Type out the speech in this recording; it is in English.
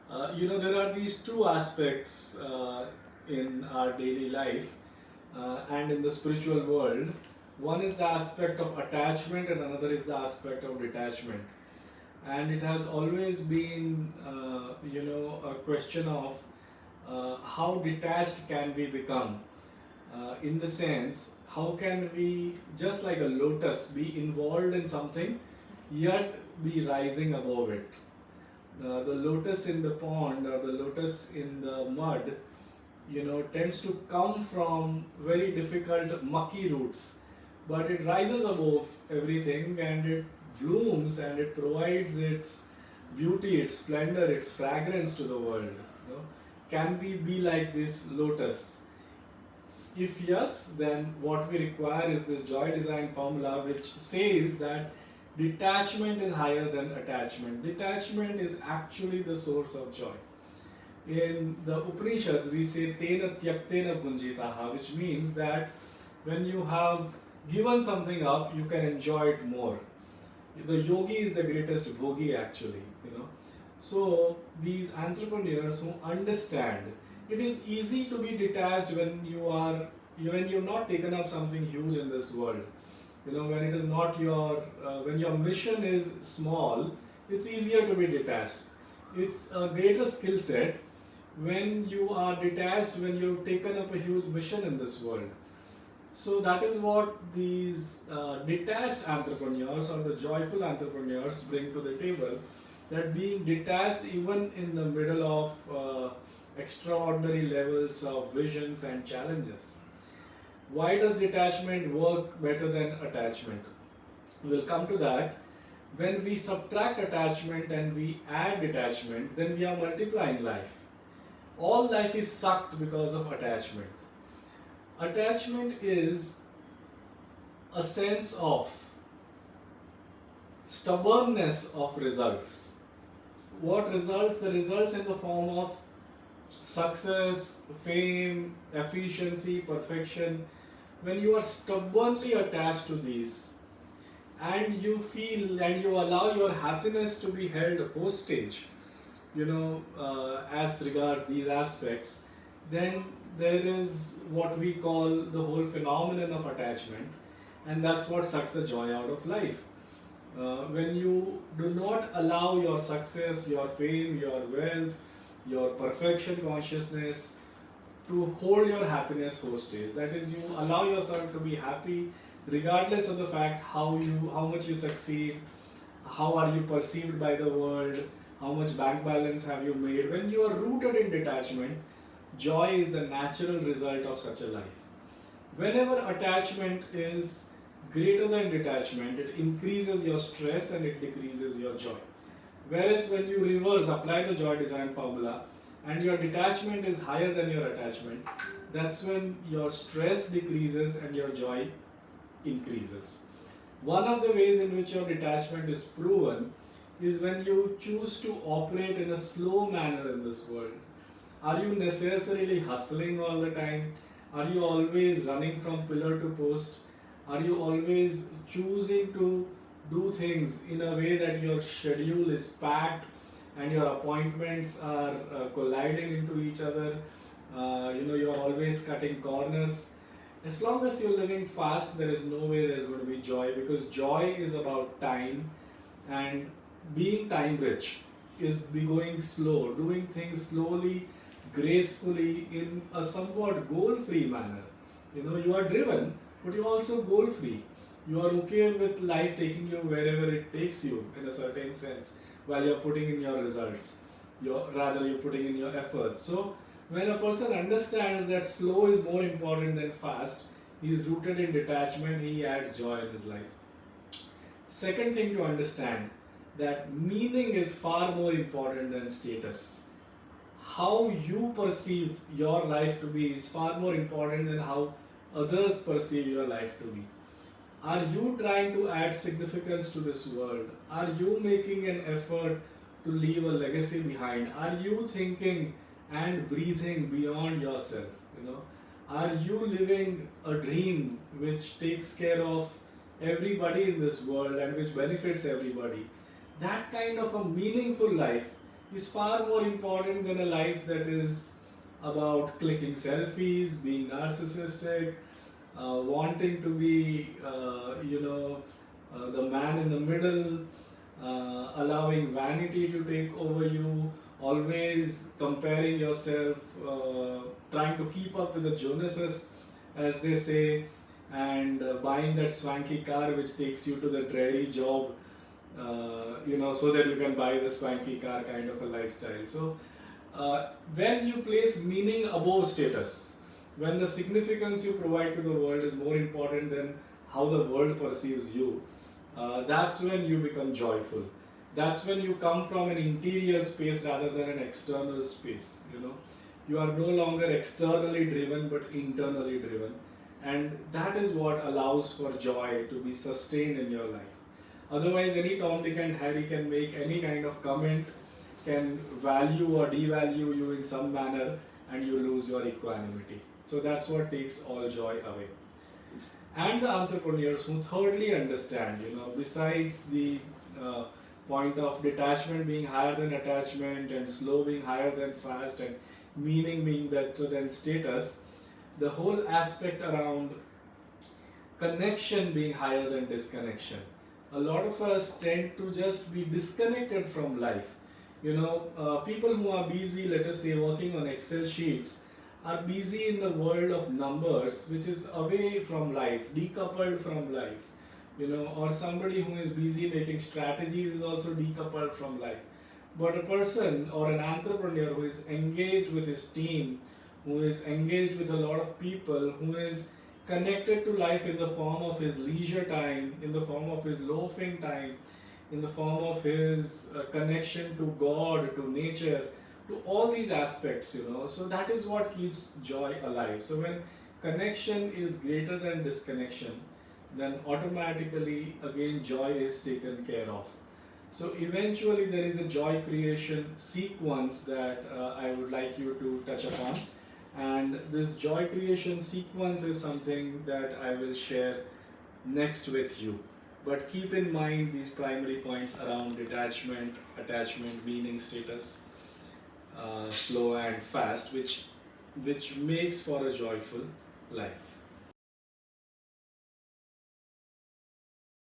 There are these two aspects in our daily life and in the spiritual world. One is the aspect of attachment, and another is the aspect of detachment. And it has always been, a question of how detached can we become? In the sense, how can we, just like a lotus, be involved in something yet be rising above it? The lotus in the pond or the lotus in the mud, tends to come from very difficult mucky roots, but it rises above everything and it blooms and it provides its beauty, its splendor, its fragrance to the world. you know. Can we be like this lotus? If yes, then what we require is this joy design formula, which says that detachment is higher than attachment. Detachment is actually the source of joy. In the Upanishads, we say Tena Tyaktena Punjitaha, which means that when you have given something up, you can enjoy it more. The yogi is the greatest bhogi, actually. So these entrepreneurs who understand, it is easy to be detached when you've not taken up something huge in this world. When it is not when your mission is small, it's easier to be detached. It's a greater skill set when you are detached, when you've taken up a huge mission in this world. So that is what these detached entrepreneurs or the joyful entrepreneurs bring to the table, that being detached even in the middle of extraordinary levels of visions and challenges. Why does detachment work better than attachment? We'll come to that. When we subtract attachment and we add detachment, then we are multiplying life. All life is sucked because of attachment. Attachment is a sense of stubbornness of results. What results? The results in the form of success, fame, efficiency, perfection. When you are stubbornly attached to these, and you feel and you allow your happiness to be held hostage, as regards these aspects, then there is what we call the whole phenomenon of attachment, and that's what sucks the joy out of life. When you do not allow your success, your fame, your wealth, your perfection consciousness to hold your happiness hostage, that is, you allow yourself to be happy regardless of the fact how much you succeed, how are you perceived by the world, how much bank balance have you made. When you are rooted in detachment, joy is the natural result of such a life. Whenever attachment is greater than detachment, it increases your stress and it decreases your joy. Whereas when you reverse, apply the joy design formula, and your detachment is higher than your attachment, that's when your stress decreases and your joy increases. One of the ways in which your detachment is proven is when you choose to operate in a slow manner in this world. Are you necessarily hustling all the time? Are you always running from pillar to post? Are you always choosing to do things in a way that your schedule is packed and your appointments are colliding into each other? You are always cutting corners. As long as you're living fast, there is no way there's going to be joy, because joy is about time, and being time rich is be going slow, doing things slowly, gracefully, in a somewhat goal free manner. You are driven, but you're also goal free. You are okay with life taking you wherever it takes you in a certain sense, while you're putting in your results. You're putting in your efforts. So when a person understands that slow is more important than fast, he is rooted in detachment, he adds joy in his life. Second thing to understand, that meaning is far more important than status. How you perceive your life to be is far more important than how others perceive your life to be. Are you trying to add significance to this world? Are you making an effort to leave a legacy behind? Are you thinking and breathing beyond yourself? Are you living a dream which takes care of everybody in this world and which benefits everybody? That kind of a meaningful life is far more important than a life that is about clicking selfies, being narcissistic, wanting to be, the man in the middle, allowing vanity to take over you, always comparing yourself, trying to keep up with the Jonases, as they say, and buying that swanky car which takes you to the dreary job, so that you can buy the swanky car kind of a lifestyle. So, when you place meaning above status, when the significance you provide to the world is more important than how the world perceives you, that's when you become joyful. That's when you come from an interior space rather than an external space. You are no longer externally driven but internally driven, and that is what allows for joy to be sustained in your life. Otherwise, any Tom, Dick, and Harry can make any kind of comment, can value or devalue you in some manner, and you lose your equanimity. So that's what takes all joy away. And the entrepreneurs who thirdly understand, besides the point of detachment being higher than attachment, and slow being higher than fast, and meaning being better than status, the whole aspect around connection being higher than disconnection. A lot of us tend to just be disconnected from life. People who are busy, let us say, working on Excel sheets, are busy in the world of numbers, which is away from life, decoupled from life. Or somebody who is busy making strategies is also decoupled from life. But a person or an entrepreneur who is engaged with his team, who is engaged with a lot of people, who is connected to life in the form of his leisure time, in the form of his loafing time, in the form of his connection to God, to nature, to all these aspects, So that is what keeps joy alive. So when connection is greater than disconnection, then automatically again joy is taken care of. So eventually there is a joy creation sequence that I would like you to touch upon. And this joy creation sequence is something that I will share next with you. But keep in mind these primary points around detachment, attachment, meaning, status, slow and fast, which makes for a joyful life.